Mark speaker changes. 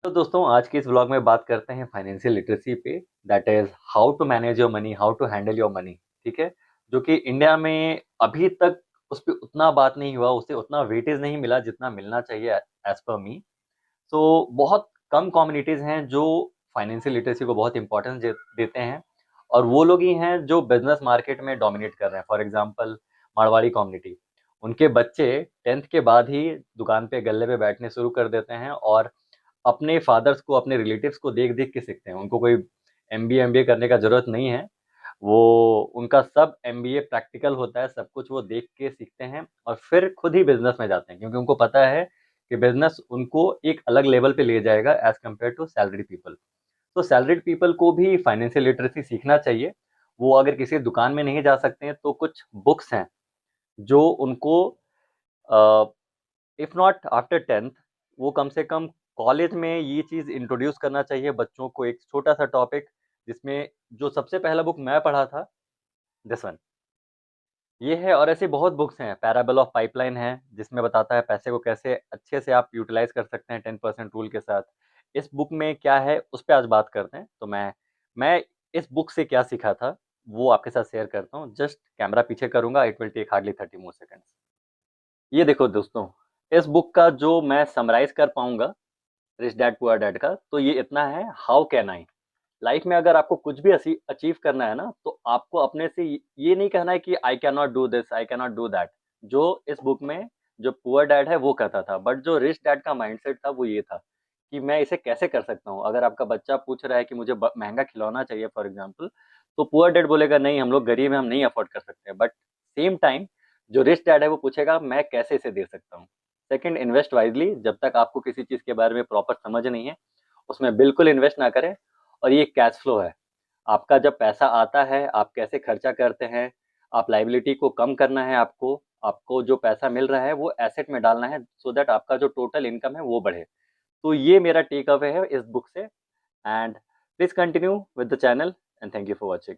Speaker 1: तो दोस्तों आज की इस व्लॉग में बात करते हैं फाइनेंशियल लिटरेसी पे, that is how to manage your money, how to handle your money. ठीक है, जो कि इंडिया में अभी तक उस पर उतना बात नहीं हुआ, उसे उतना वेटेज नहीं मिला जितना मिलना चाहिए एज पर मी। सो बहुत कम कम्युनिटीज हैं जो फाइनेंशियल लिटरेसी को बहुत इंपॉर्टेंस देते हैं, और वो लोग ही हैं जो बिजनेस मार्केट में डोमिनेट कर रहे हैं। फॉर एग्जांपल मारवाड़ी कम्युनिटी, उनके बच्चे 10th के बाद ही दुकान पे गल्ले पे बैठने शुरू कर देते हैं और अपने फादर्स को, अपने रिलेटिव्स को देख देख के सीखते हैं। उनको कोई एमबीए करने का जरूरत नहीं है। वो उनका सब एमबीए प्रैक्टिकल होता है, सब कुछ वो देख के सीखते हैं और फिर खुद ही बिजनेस में जाते हैं, क्योंकि उनको पता है कि बिजनेस उनको एक अलग लेवल पे ले जाएगा as compare to salaried people. तो सैलरीड पीपल को भी फाइनेंशियल लिटरेसी सीखना चाहिए। वो अगर किसी दुकान में नहीं जा सकते हैं तो कुछ बुक्स हैं जो उनको, इफ नॉट आफ्टर 10th, वो कम से कम कॉलेज में ये चीज़ इंट्रोड्यूस करना चाहिए बच्चों को। एक छोटा सा टॉपिक जिसमें जो सबसे पहला बुक मैं पढ़ा था, दिस वन, ये है। और ऐसी बहुत बुक्स हैं, पैराबल ऑफ पाइपलाइन है जिसमें बताता है पैसे को कैसे अच्छे से आप यूटिलाइज कर सकते हैं 10% रूल के साथ। इस बुक में क्या है उस पर आज बात करते हैं। तो मैं इस बुक से क्या सीखा था वो आपके साथ शेयर करता हूँ। जस्ट कैमरा पीछे करूंगा, it will take hardly 30 more seconds. ये देखो दोस्तों, इस बुक का जो मैं समराइज कर पाऊंगा रिच डैड पुअर डैड का, तो ये इतना है, हाउ कैन आई। लाइफ में अगर आपको कुछ भी अचीव करना है ना, तो आपको अपने से ये नहीं कहना है कि I can not do this, I can not do that. जो इस बुक में जो पुअर डैड है वो कहता था, बट जो रिच डैड का माइंडसेट था वो ये था कि मैं इसे कैसे कर सकता हूँ। अगर आपका बच्चा पूछ रहा है कि मुझे महंगा खिलौना चाहिए फॉर एग्जाम्पल, तो पुअर डैड बोलेगा नहीं, हम लोग गरीब हैं, हम नहीं अफोर्ड कर सकते। बट सेम टाइम जो रिच डैड है वो पूछेगा मैं कैसे इसे दे सकता हूँ। Second, invest wisely. जब तक आपको किसी चीज के बारे में प्रॉपर समझ नहीं है उसमें बिल्कुल इन्वेस्ट ना करें। और ये कैश फ्लो है, आपका जब पैसा आता है आप कैसे खर्चा करते हैं। आप लाइबिलिटी को कम करना है, आपको आपको जो पैसा मिल रहा है वो एसेट में डालना है, सो दैट आपका जो टोटल इनकम है वो बढ़े। तो ये मेरा टेक अवे है इस बुक से। And please continue with the channel and thank you for watching.